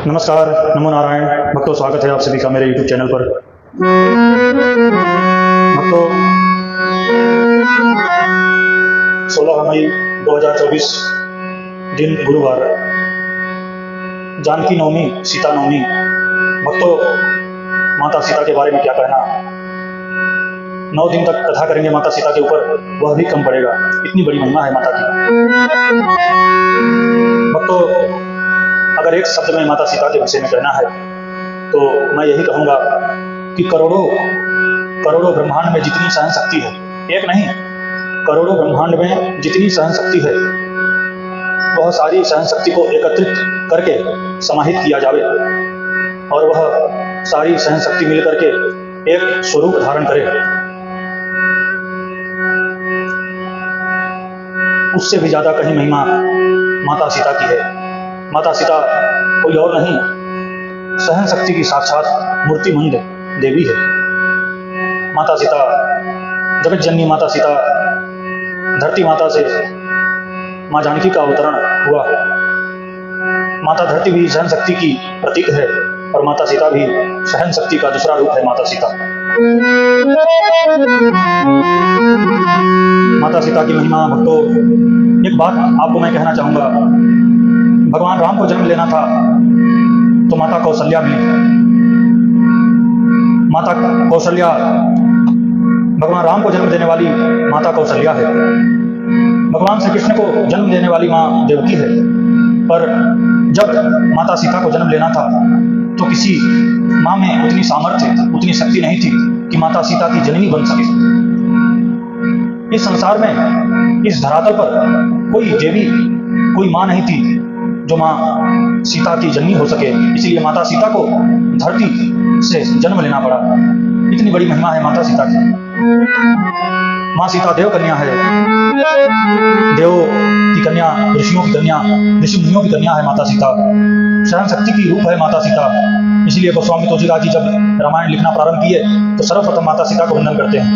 नमस्कार, नमो नारायण भक्तों, स्वागत है आप सभी का मेरे YouTube चैनल पर। भक्तों, 16 मई 2024 दिन गुरुवार, जानकी नवमी, सीता नवमी। भक्तों, माता सीता के बारे में क्या कहना। 9 दिन तक कथा करेंगे माता सीता के ऊपर, वह भी कम पड़ेगा, इतनी बड़ी महिमा है माता की। भक्तों, अगर एक शब्द में माता सीता के विषय में कहना है तो मैं यही कहूंगा कि करोड़ों ब्रह्मांड में जितनी सहन शक्ति है, एक नहीं करोड़ों ब्रह्मांड में जितनी सहन शक्ति है, वह सारी सहन शक्ति को एकत्रित करके समाहित किया जावे और वह सारी सहन शक्ति मिल करके एक स्वरूप धारण करे। उससे भी ज्यादा कहीं महिमा माता सीता की है। माता सीता कोई और नहीं, सहन शक्ति की साक्षात मूर्तिमंत देवी है। माता सीता, जगत जननी माता सीता, धरती माता से माँ जानकी का अवतरण हुआ। माता धरती भी सहन शक्ति की प्रतीक है और माता सीता भी सहन शक्ति का दूसरा रूप है। माता सीता, माता सीता की महिमा। भक्तों, एक बात आपको मैं कहना चाहूंगा। भगवान राम को जन्म लेना था तो माता कौशल्या मिली। माता कौशल्या, भगवान राम को जन्म देने वाली माता कौशल्या है। भगवान श्री कृष्ण को जन्म देने वाली माँ देवकी है। पर जब माता सीता को जन्म लेना था तो किसी माँ में उतनी सामर्थ्य, उतनी शक्ति नहीं थी कि माता सीता की जननी बन सके। इस संसार में, इस धरातल पर कोई देवी, कोई माँ नहीं थी जो माँ सीता की जननी हो सके। इसलिए माता सीता को धरती से जन्म लेना पड़ा। इतनी बड़ी महिमा है माता सीता की। माँ सीता देव कन्या है, देव की कन्या, ऋषियों की कन्या, ऋषि मुनियों की कन्या है माता सीता। सहन शक्ति की रूप है माता सीता। इसलिए गोस्वामी तुलसीदास जी जब रामायण लिखना प्रारंभ किए तो सर्वप्रथम माता सीता को वंदन करते हैं।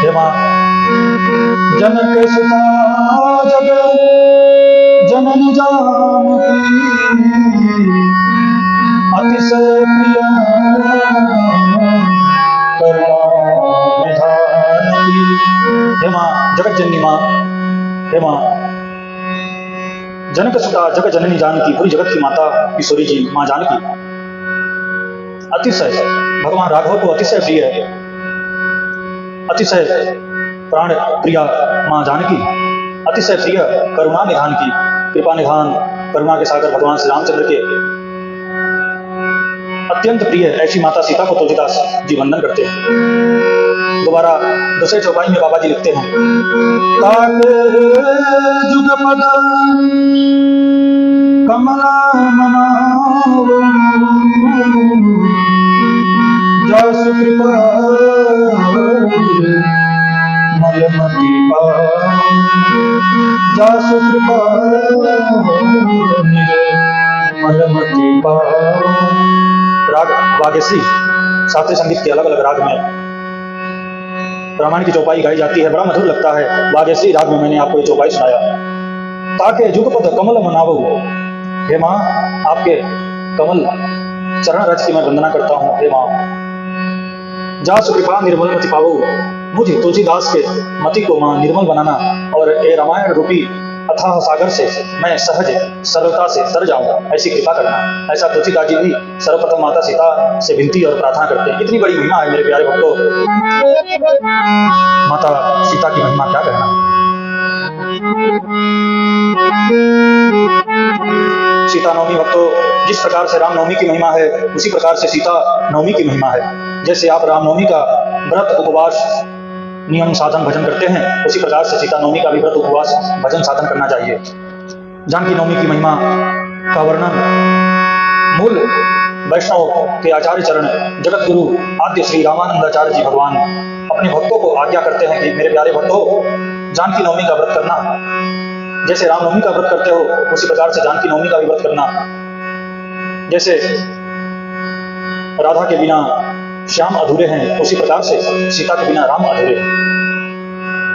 हे माँ जनक सुता जगत जननी जानकी, अतिशय प्रिय करुणा निधान की। हे माँ जगत जननी माँ, हे माँ जनक सुता जगत जननी जानकी, पूरी जगत की माता किशोरी जी माँ जानकी। अतिशय, भगवान राघव को अतिशय प्रिय है, अतिशय प्राण प्रिया माँ जानकी, अतिशय प्रिय करुणा निधान की। कृपा निधान, करुणा के सागर भगवान श्री रामचंद्र के अत्यंत प्रिय ऐसी माता सीता को तुलसीदास जी वंदन करते हैं। दोबारा दूसरे चौपाई में बाबा जी लिखते हैं, ताके जुगपद कमला मनाओ, जसु कृपा मलमति पाओ, जसु कृपा मलमति पाओ। राग वागेश्री, शास्त्रीय संगीत के अलग अलग राग में रामायण की चौपाई गाई जाती है, बड़ा मधुर लगता है। वागेश्री राग में मैंने आपको ये चौपाई सुनाया। ताके जुगपद कमल मनावो, हे माँ आपके कमल चरण रज की मैं वंदना करता हूँ। हे माँ जासु कृपा निर्मल मति पावो, मुझे तुलसीदास के मति को माँ निर्मल बनाना और ये रामायण रूपी अथाह सागर से मैं सहज सरलता से तर जाऊं, ऐसी कृपा करना। ऐसा तुलसीदास जी भी सर्वप्रथम माता सीता से विनती और प्रार्थना करते हैं। इतनी बड़ी महिमा है मेरे प्यारे भक्तों। माता सीता की महिमा क्या कहना। सीता नवमी भक्तों, जिस प्रकार से राम नवमी की महिमा है उसी प्रकार से सीता नवमी की महिमा है। जैसे आप राम नवमी का व्रत, उपवास, नियम, साधन, भजन करते हैं, उसी प्रकार से सीता नवमी का भी व्रत, उपवास, भजन, साधन करना चाहिए। जानकी नवमी की महिमा का वर्णन मूल वैष्णव के आचार्य चरण जगत गुरु आद्य श्री रामानंदाचार्य जी भगवान अपने भक्तों को आज्ञा करते हैं कि मेरे प्यारे भक्तों, जानकी नवमी का व्रत करना। जैसे राम नवमी का व्रत करते हो उसी प्रकार से जानकी नवमी का भी व्रत करना। जैसे राधा के बिना श्याम अधूरे हैं, उसी प्रकार से सीता के बिना राम अधूरे हैं।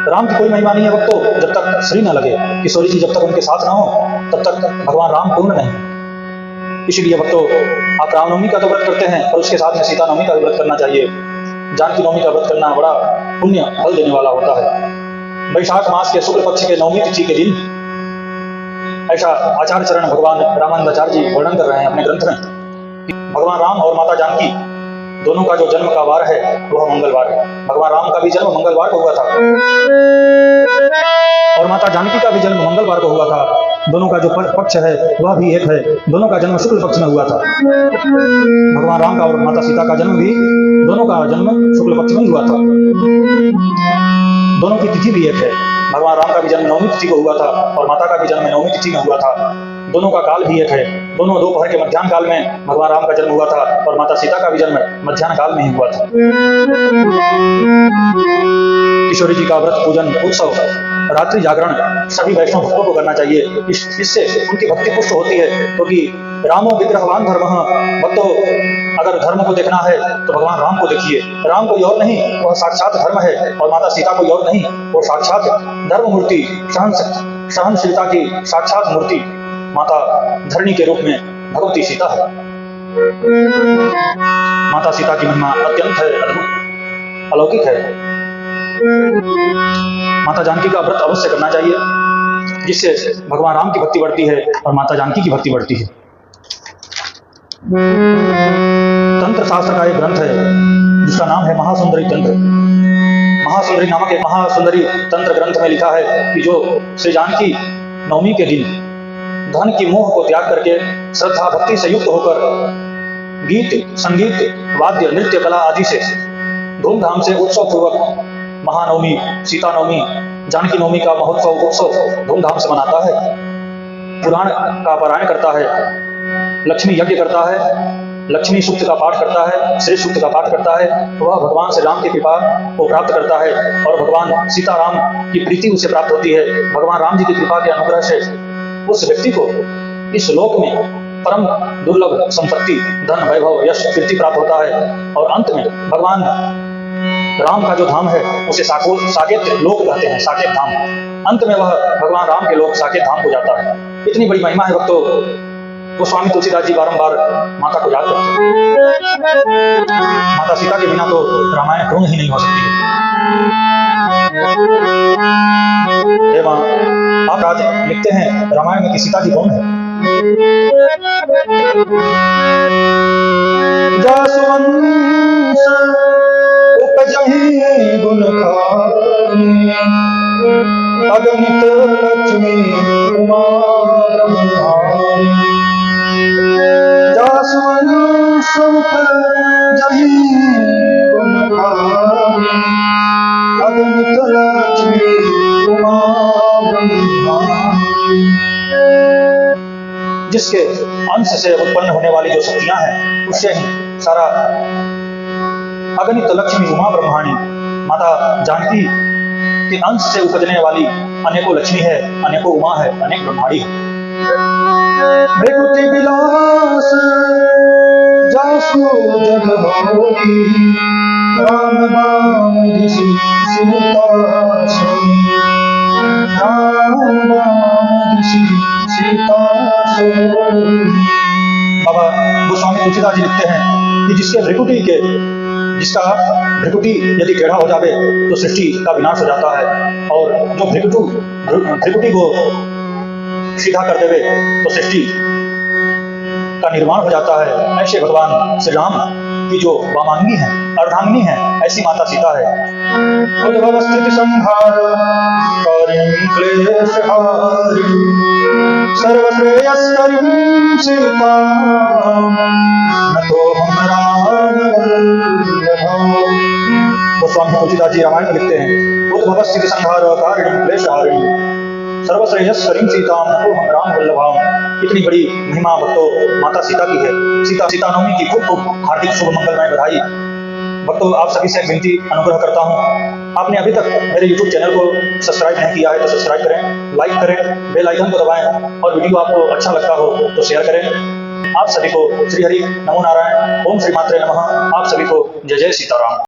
राम की कोई महिमा नहीं है भक्तों जब तक श्री न लगे। किशोरी जी जब तक उनके साथ ना हो तब तक भगवान राम पूर्ण नहीं। इसीलिए भक्तों आप रामनवमी का तो व्रत करते हैं और उसके साथ में सीता नवमी का भी व्रत करना चाहिए। जानकी नवमी का व्रत करना बड़ा पुण्य फल देने वाला होता है। वैशाख मास के शुक्ल पक्ष के नवमी तिथि के दिन ऐसा आचार्य चरण भगवान रामानंदाचार्य जी वर्णन कर रहे हैं अपने ग्रंथ में। भगवान राम और माता जानकी दोनों का जो जन्म का वार है वह मंगलवार है। भगवान राम का भी जन्म मंगलवार को हुआ था और माता जानकी का भी जन्म मंगलवार को हुआ था। दोनों का जो पक्ष है वह भी एक है। दोनों का जन्म शुक्ल पक्ष में हुआ था। भगवान राम का और माता सीता का जन्म भी दोनों का जन्म शुक्ल पक्ष में ही हुआ था। दोनों की तिथि भी एक है। भगवान राम का भी जन्म नवमी तिथि को हुआ था और माता का भी जन्म नवमी तिथि में हुआ था। दोनों का काल भी एक है। दोनों दोपहर के मध्याह्न काल में भगवान राम का जन्म हुआ था और माता सीता का भी जन्म मध्याह्न काल में ही हुआ था। किशोरी जी का व्रत पूजन उत्सव रात्रि जागरण सभी वैष्णव भक्तों को करना चाहिए। इससे उनकी भक्ति पुष्ट होती है क्योंकि रामो विग्रहवान धर्म। भक्तों अगर धर्म को देखना है तो भगवान राम को देखिए। राम कोई और नहीं वह साक्षात धर्म है और माता सीता कोई और नहीं वो साक्षात धर्म मूर्ति सहनशीलता की साक्षात मूर्ति माता धरणी के रूप में भगवती सीता है। माता सीता की महिमा अत्यंत है, अद्भुत अलौकिक है। माता जानकी का व्रत अवश्य करना चाहिए जिससे भगवान राम की भक्ति बढ़ती है और माता जानकी की भक्ति बढ़ती है। तंत्र शास्त्र का एक ग्रंथ है जिसका नाम है महासुंदरी तंत्र। महासुंदरी नामक एक महासुंदरी तंत्र ग्रंथ में लिखा है कि जो श्री जानकी नवमी के दिन धन की मोह को त्याग करके श्रद्धा भक्ति से युक्त होकर गीत संगीत वाद्य नृत्य कला आदि से धूमधाम से उत्सव पूर्वक महानवमी सीता नवमी जानकी नवमी का महोत्सव उत्सव धूमधाम से मनाता है। पुराण का पारायण करता है, लक्ष्मी यज्ञ करता है, लक्ष्मी सूक्त का पाठ करता है, श्री सूक्त का पाठ करता है। वह भगवान श्री राम की कृपा को प्राप्त करता है और भगवान सीताराम की प्रीति उसे प्राप्त होती है। भगवान राम जी की कृपा के अनुग्रह से उस व्यक्ति को इस लोक में परम दुर्लभ संपत्ति धन वैभव यश कीर्ति प्राप्त होता है और अंत में भगवान राम का जो धाम है उसे साकेत लोक कहते हैं, साकेत धाम। अंत में वह भगवान राम के लोक साकेत धाम को जाता है। इतनी बड़ी महिमा है भक्तों। गोस्वामी तुलसीदास जी बारंबार माता को याद करते हैं। माता सीता के बिना तो रामायण पूर्ण ही नहीं हो सकती है। हे मां, आप आज लिखते हैं रामायण में कि सीता जी कौन है? जासुवंश उपजहि गुण खानी, अगणित लक्ष्मी उमा ब्रह्माणी। जासुवंश उपजहि गुण खानी, अगणित लक्ष्मी उमा ब्रह्माणी। जिसके अंश से उत्पन्न होने वाली जो शक्तियां हैं उससे ही सारा अगणित लक्ष्मी उमा ब्रह्माणी माता जानकी के अंश से उपजने वाली अनेकों लक्ष्मी है, अनेकों उमा है, अनेक ब्रह्माणी है। भृकुति विलास जासु जग होई, राम बाम ऋषि सीता सोई, राम बाम ऋषि सीता सोई। बाबा गोस्वामी तुलसीदास जी लिखते हैं कि जिसका भृकुटी यदि टेढ़ा हो जावे तो सृष्टि का विनाश हो जाता है और जो भृकुटी को सीधा कर देवे तो सृष्टि का निर्माण हो जाता है। ऐसे भगवान श्री राम की जो वामांगी है, अर्धांगिनी है, ऐसी माता सीता है। उद्भव स्थिति संहार कारिणीं क्लेशहारिणीं, सर्वश्रेयस्करीं सीतां, नतोऽहं रामवल्लभम्। गोस्वामी तुलसीदास जी रामायण में लिखते हैं उद्भव स्थिति संहार कारिणीं क्लेशहारिणीं, सर्वश्रेयस्करीं सीतां, नतोऽहं रामवल्लभम्। इतनी बड़ी महिमा भक्तों माता सीता की है। सीता नवमी की खूब खूब हार्दिक शुभ मंगलमय बधाई। भक्तों आप सभी से एक विनती अनुग्रह करता हूँ, आपने अभी तक मेरे YouTube चैनल को सब्सक्राइब नहीं किया है तो सब्सक्राइब करें, लाइक करें, बेल आइकन को दबाएं और वीडियो आपको अच्छा लगता हो तो शेयर करें। आप सभी को श्री हरि नमो नारायण, ओम श्री मात्रे नमः। आप सभी को जय जय सीताराम।